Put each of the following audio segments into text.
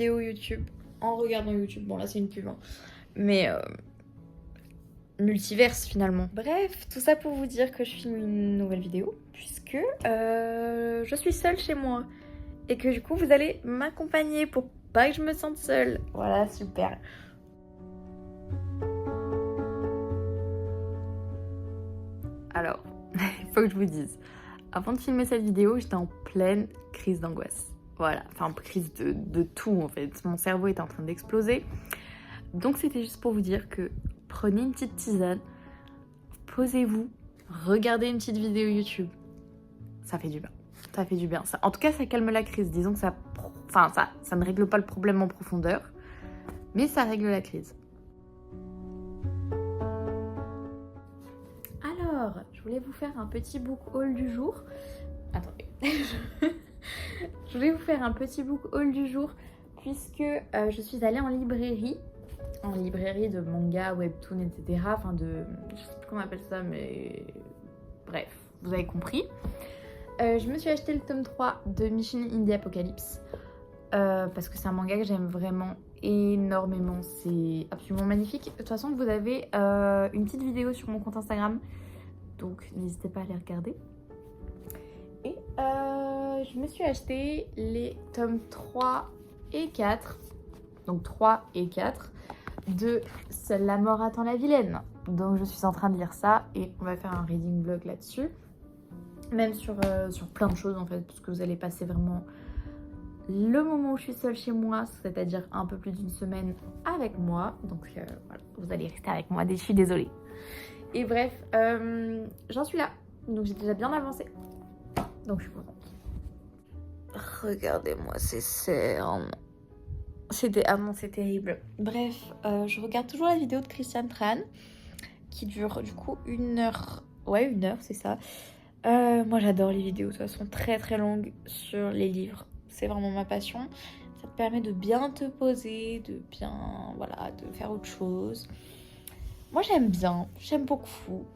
vidéo YouTube en regardant YouTube. Bon là c'est une pub, hein. Mais multiverse finalement. Bref, tout ça pour vous dire que je filme une nouvelle vidéo puisque je suis seule chez moi et que du coup vous allez m'accompagner pour pas que je me sente seule. Voilà, super. Alors, il faut que je vous dise, avant de filmer cette vidéo, j'étais en pleine crise d'angoisse. Voilà, enfin crise de tout en fait. Mon cerveau était en train d'exploser. Donc c'était juste pour vous dire que prenez une petite tisane, posez-vous, regardez une petite vidéo YouTube. Ça fait du bien. Ça fait du bien. Ça, en tout cas, ça calme la crise. Disons que ça ne règle pas le problème en profondeur, mais ça règle la crise. Alors, je voulais vous faire un petit book haul du jour. Attendez. Je voulais vous faire un petit book haul du jour puisque je suis allée en librairie de manga, webtoon, etc. Enfin de... je sais plus comment on appelle ça, mais... bref, vous avez compris. Je me suis acheté le tome 3 de Mission in the Apocalypse parce que c'est un manga que j'aime vraiment énormément. C'est absolument magnifique. De toute façon, vous avez une petite vidéo sur mon compte Instagram, donc n'hésitez pas à les regarder. Et je me suis acheté les tomes 3 et 4, donc 3 et 4, de Seule la mort attend la vilaine. Donc je suis en train de lire ça et on va faire un reading vlog là-dessus. Même sur plein de choses en fait, parce que vous allez passer vraiment le moment où je suis seule chez moi, c'est-à-dire un peu plus d'une semaine avec moi. Donc voilà, vous allez rester avec moi, je suis désolée. Et bref, j'en suis là, donc j'ai déjà bien avancé. Donc je suis contente. Regardez-moi ces cernes. Ah non, c'est terrible. Bref, je regarde toujours la vidéo de Christian Tran qui dure du coup 1 heure. Ouais, 1 heure, c'est ça. Moi j'adore les vidéos de toute façon très très longues sur les livres. C'est vraiment ma passion. Ça te permet de bien te poser, de bien, voilà, de faire autre chose. Moi j'aime bien, j'aime beaucoup.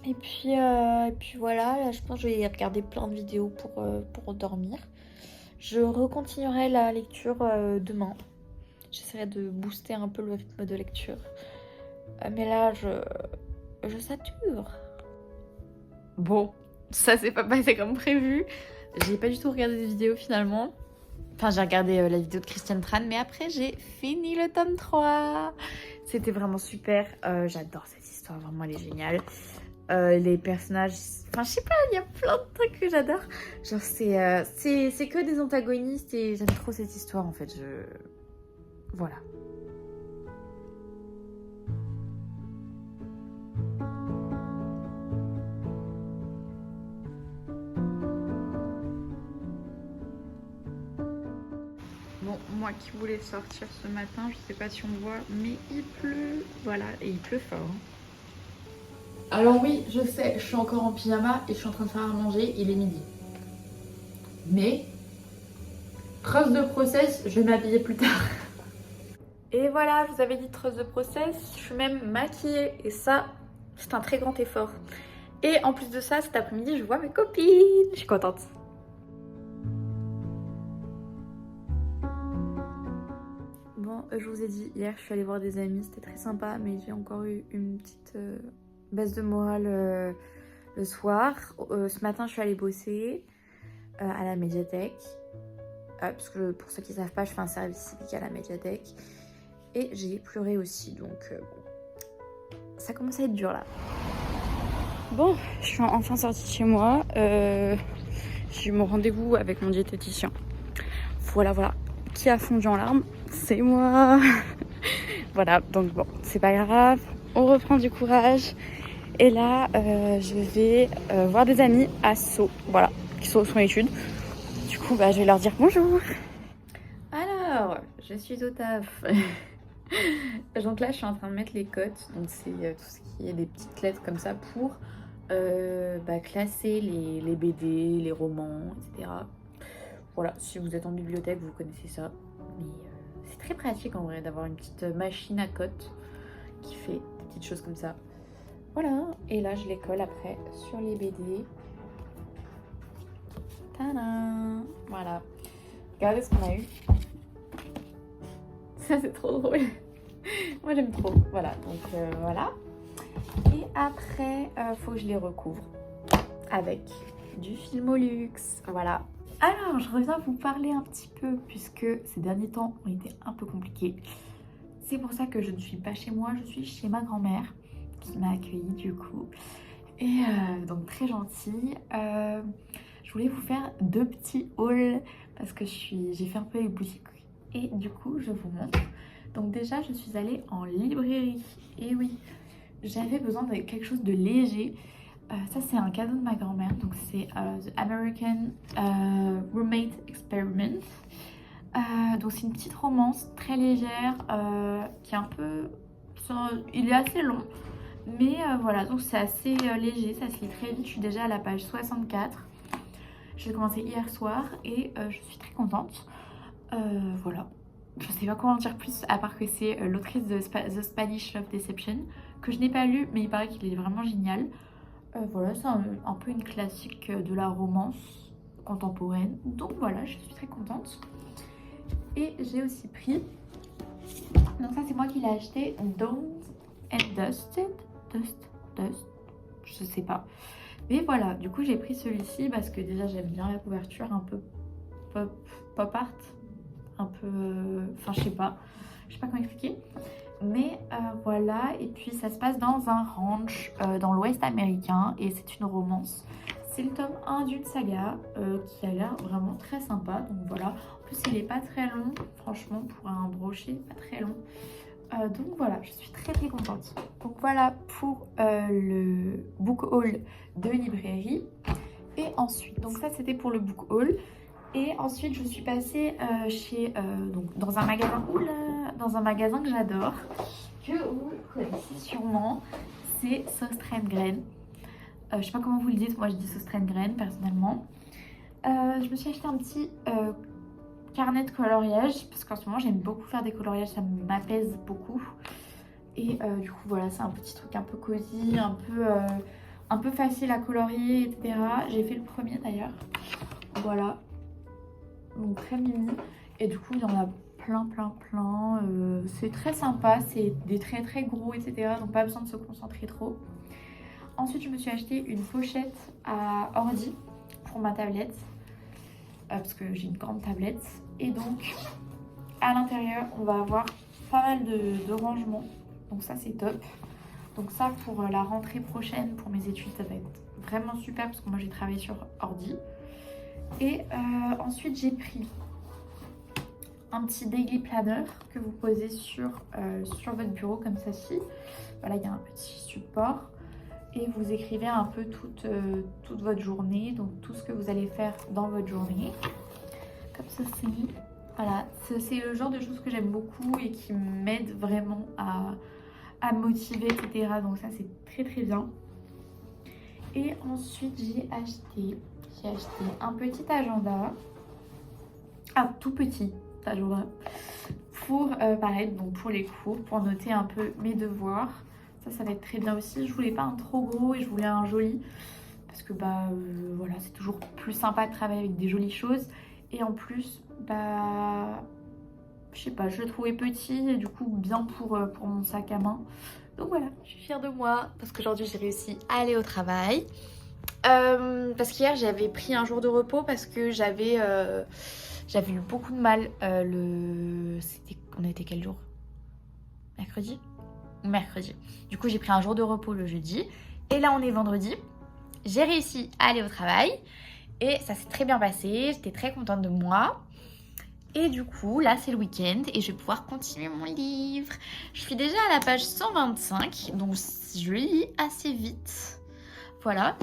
Et puis voilà, là je pense que je vais regarder plein de vidéos pour dormir. Je recontinuerai la lecture demain. J'essaierai de booster un peu le rythme de lecture. Mais là, je sature. Bon, ça s'est pas passé comme prévu. J'ai pas du tout regardé des vidéos finalement. Enfin, j'ai regardé la vidéo de Christian Tran, mais après j'ai fini le tome 3. C'était vraiment super. J'adore cette histoire, vraiment elle est géniale. Les personnages, enfin je sais pas, il y a plein de trucs que j'adore. Genre c'est que des antagonistes et j'aime trop cette histoire en fait. Voilà. Bon, moi qui voulais sortir ce matin, je sais pas si on voit, mais il pleut. Voilà, et il pleut fort. Alors oui, je sais, je suis encore en pyjama et je suis en train de faire à manger, il est midi. Mais, preuve de process, je vais m'habiller plus tard. Et voilà, je vous avais dit trust de process, je suis même maquillée et ça, c'est un très grand effort. Et en plus de ça, cet après-midi, je vois mes copines, je suis contente. Bon, je vous ai dit, hier je suis allée voir des amis, c'était très sympa, mais j'ai encore eu une petite baisse de morale le soir. Ce matin, je suis allée bosser à la médiathèque. Parce que pour ceux qui ne savent pas, je fais un service civique à la médiathèque. Et j'ai pleuré aussi, donc bon, ça commence à être dur là. Bon, je suis enfin sortie de chez moi. J'ai eu mon rendez-vous avec mon diététicien. Voilà. Qui a fondu en larmes? C'est moi. Voilà, donc bon, c'est pas grave. On reprend du courage. Et là, je vais voir des amis à Sceaux, voilà, qui sont en études. Du coup, je vais leur dire bonjour. Alors, je suis au taf. Donc là, je suis en train de mettre les cotes. Donc c'est tout ce qui est des petites lettres comme ça pour classer les BD, les romans, etc. Voilà, si vous êtes en bibliothèque, vous connaissez ça. Mais c'est très pratique en vrai d'avoir une petite machine à cotes qui fait des petites choses comme ça. Voilà, et là je les colle après sur les BD. Tadam! Voilà. Regardez ce qu'on a eu. Ça c'est trop drôle. Moi j'aime trop. Voilà, donc voilà. Et après, faut que je les recouvre avec du Filmolux. Voilà. Alors, je reviens vous parler un petit peu puisque ces derniers temps ont été un peu compliqués. C'est pour ça que je ne suis pas chez moi, je suis chez ma grand-mère qui m'a accueillie du coup. Et donc très gentille. Je voulais vous faire 2 petits hauls parce que j'ai fait un peu les boutiques et du coup je vous montre. Donc déjà je suis allée en librairie et oui, j'avais besoin de quelque chose de léger. Ça c'est un cadeau de ma grand-mère, donc c'est The American Roommate Experiment. Donc c'est une petite romance très légère qui est un peu... il est assez long, mais voilà, donc c'est assez léger, ça se lit très vite. Je suis déjà à la page 64. J'ai commencé hier soir et je suis très contente. Voilà, je sais pas comment dire plus à part que c'est l'autrice de The Spanish Love Deception que je n'ai pas lu, mais il paraît qu'il est vraiment génial. Voilà, c'est un peu une classique de la romance contemporaine. Donc voilà, je suis très contente. Et j'ai aussi pris, donc ça c'est moi qui l'ai acheté, Dawn and Dusted, Dust, je sais pas. Mais voilà, du coup j'ai pris celui-ci parce que déjà j'aime bien la couverture un peu pop art, un peu, enfin je sais pas comment expliquer. Mais voilà, et puis ça se passe dans un ranch dans l'ouest américain et c'est une romance. C'est le tome 1 d'une saga qui a l'air vraiment très sympa, donc voilà. En plus il est pas très long, franchement pour un brochet, pas très long. Donc voilà, je suis très contente. Donc voilà pour le book haul de librairie. Et ensuite, donc ça c'était pour le book haul. Et ensuite je suis passée donc dans un magasin, dans un magasin que j'adore, que vous connaissez sûrement, c'est Søstrene. Je sais pas comment vous le dites, moi je dis Søstrene personnellement. Je me suis acheté un petit carnet de coloriage parce qu'en ce moment j'aime beaucoup faire des coloriages, ça m'apaise beaucoup. Et du coup voilà, c'est un petit truc un peu cosy, un peu facile à colorier, etc. J'ai fait le premier d'ailleurs. Voilà. Donc très mimi. Et du coup il y en a plein. C'est très sympa, c'est des traits très gros, etc. Donc pas besoin de se concentrer trop. Ensuite je me suis acheté une pochette à ordi pour ma tablette. Parce que j'ai une grande tablette. Et donc à l'intérieur on va avoir pas mal de rangements. Donc ça c'est top. Donc ça pour la rentrée prochaine pour mes études ça va être vraiment super parce que moi j'ai travaillé sur ordi. Et ensuite j'ai pris un petit daily planner que vous posez sur votre bureau comme ceci. Voilà, il y a un petit support et vous écrivez un peu toute votre journée, donc tout ce que vous allez faire dans votre journée. Comme ceci. Voilà, c'est le genre de choses que j'aime beaucoup et qui m'aide vraiment à me motiver, etc. Donc ça c'est très bien. Et ensuite j'ai acheté un petit agenda, un tout petit agenda pour pareil, donc pour les cours, pour noter un peu mes devoirs. Ça va être très bien aussi. Je voulais pas un trop gros et je voulais un joli parce que voilà, c'est toujours plus sympa de travailler avec des jolies choses. Et en plus, je sais pas, je le trouvais petit et du coup bien pour mon sac à main. Donc voilà, je suis fière de moi parce qu'aujourd'hui j'ai réussi à aller au travail. Parce qu'hier j'avais pris un jour de repos parce que j'avais eu beaucoup de mal. On était quel jour? Mercredi. Du coup j'ai pris un jour de repos le jeudi. Et là on est vendredi. J'ai réussi à aller au travail. Et ça s'est très bien passé. J'étais très contente de moi. Et du coup là c'est le week-end et je vais pouvoir continuer mon livre. Je suis déjà à la page 125. Donc je lis assez vite. Voilà.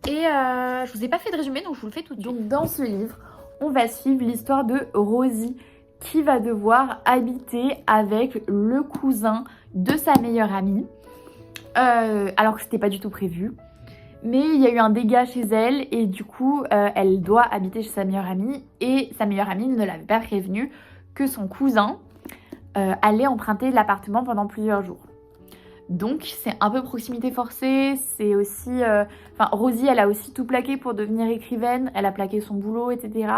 Et je vous ai pas fait de résumé donc je vous le fais tout de suite. Donc dans ce livre on va suivre l'histoire de Rosie qui va devoir habiter avec le cousin de sa meilleure amie, alors que c'était pas du tout prévu. Mais il y a eu un dégât chez elle et du coup elle doit habiter chez sa meilleure amie et sa meilleure amie ne l'avait pas prévenue que son cousin allait emprunter l'appartement pendant plusieurs jours. Donc c'est un peu proximité forcée, c'est aussi... Rosie elle a aussi tout plaqué pour devenir écrivaine, elle a plaqué son boulot, etc.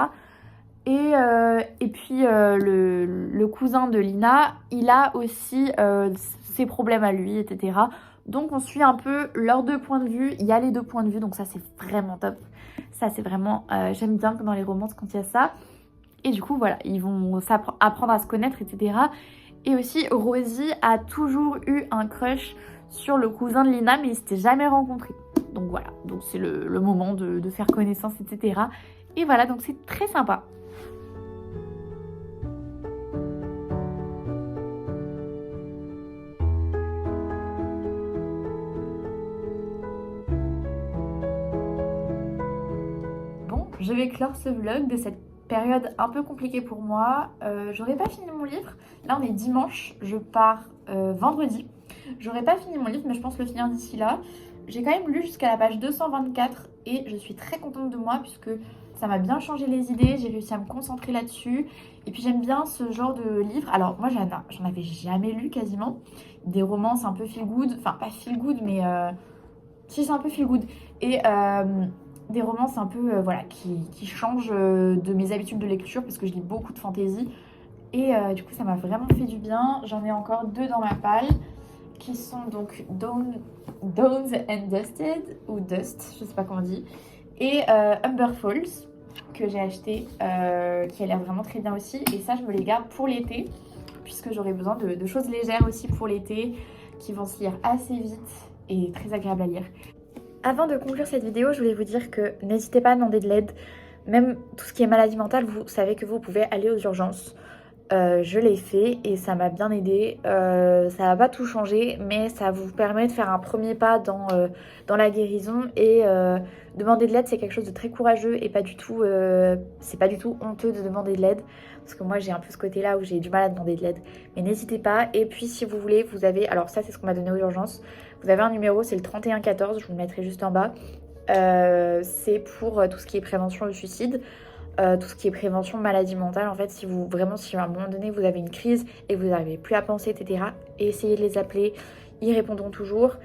Et puis le cousin de Lina, il a aussi ses problèmes à lui, etc. Donc on suit un peu leurs deux points de vue. Il y a les deux points de vue, donc ça c'est vraiment top. Ça c'est vraiment... j'aime bien dans les romances quand il y a ça. Et du coup voilà, ils vont apprendre à se connaître, etc. Et aussi Rosie a toujours eu un crush sur le cousin de Lina, mais ils s'étaient jamais rencontrés. Donc voilà, donc c'est le moment de faire connaissance, etc. Et voilà, donc c'est très sympa. Bon, je vais clore ce vlog de cette période un peu compliquée pour moi. J'aurais pas fini mon livre. Là, on est dimanche, je pars vendredi. J'aurais pas fini mon livre, mais je pense le finir d'ici là. J'ai quand même lu jusqu'à la page 224 et je suis très contente de moi puisque ça m'a bien changé les idées. J'ai réussi à me concentrer là-dessus. Et puis j'aime bien ce genre de livre. Alors moi, j'en avais jamais lu quasiment. Des romances un peu feel good. Enfin, pas feel good, mais... Si, c'est un peu feel good. Et des romances un peu voilà, qui changent de mes habitudes de lecture parce que je lis beaucoup de fantaisie. Et du coup, ça m'a vraiment fait du bien. J'en ai encore deux dans ma palle qui sont donc Dawn and Dusted, ou Dust, je sais pas comment on dit, et Umber Falls, que j'ai acheté, qui a l'air vraiment très bien aussi. Et ça, je me les garde pour l'été, puisque j'aurai besoin de choses légères aussi pour l'été, qui vont se lire assez vite et très agréable à lire. Avant de conclure cette vidéo, je voulais vous dire que n'hésitez pas à demander de l'aide. Même tout ce qui est maladie mentale, vous savez que vous pouvez aller aux urgences. Je l'ai fait et ça m'a bien aidé. Ça va pas tout changer, mais ça vous permet de faire un premier pas dans la guérison. Et demander de l'aide, c'est quelque chose de très courageux et pas du tout, c'est pas du tout honteux de demander de l'aide. Parce que moi j'ai un peu ce côté là où j'ai du mal à demander de l'aide. Mais n'hésitez pas. Et puis si vous voulez, vous avez, alors ça c'est ce qu'on m'a donné aux urgences, vous avez un numéro, c'est le 3114, je vous le mettrai juste en bas. C'est pour tout ce qui est prévention du suicide. Tout ce qui est prévention maladie mentale, en fait, si à un moment donné vous avez une crise et que vous n'arrivez plus à penser, etc., essayez de les appeler, ils répondront toujours.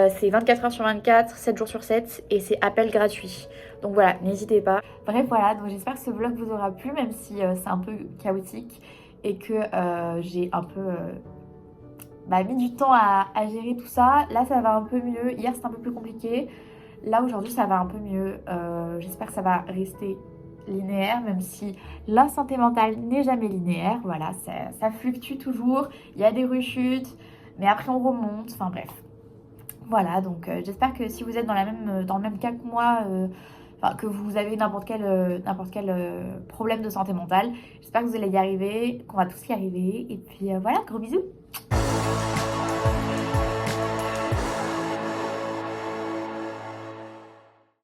C'est 24 heures sur 24, 7 jours sur 7 et c'est appel gratuit. Donc voilà, n'hésitez pas. Bref, voilà, donc j'espère que ce vlog vous aura plu, même si c'est un peu chaotique et que j'ai un peu mis du temps à gérer tout ça. Là, ça va un peu mieux. Hier, c'était un peu plus compliqué. Là, aujourd'hui, ça va un peu mieux. J'espère que ça va rester linéaire, même si la santé mentale n'est jamais linéaire. Voilà, ça fluctue toujours. Il y a des rechutes, mais après on remonte. Enfin bref. Voilà, donc j'espère que si vous êtes dans le même cas que moi, que vous avez n'importe quel problème de santé mentale, j'espère que vous allez y arriver, qu'on va tous y arriver. Et puis voilà, gros bisous.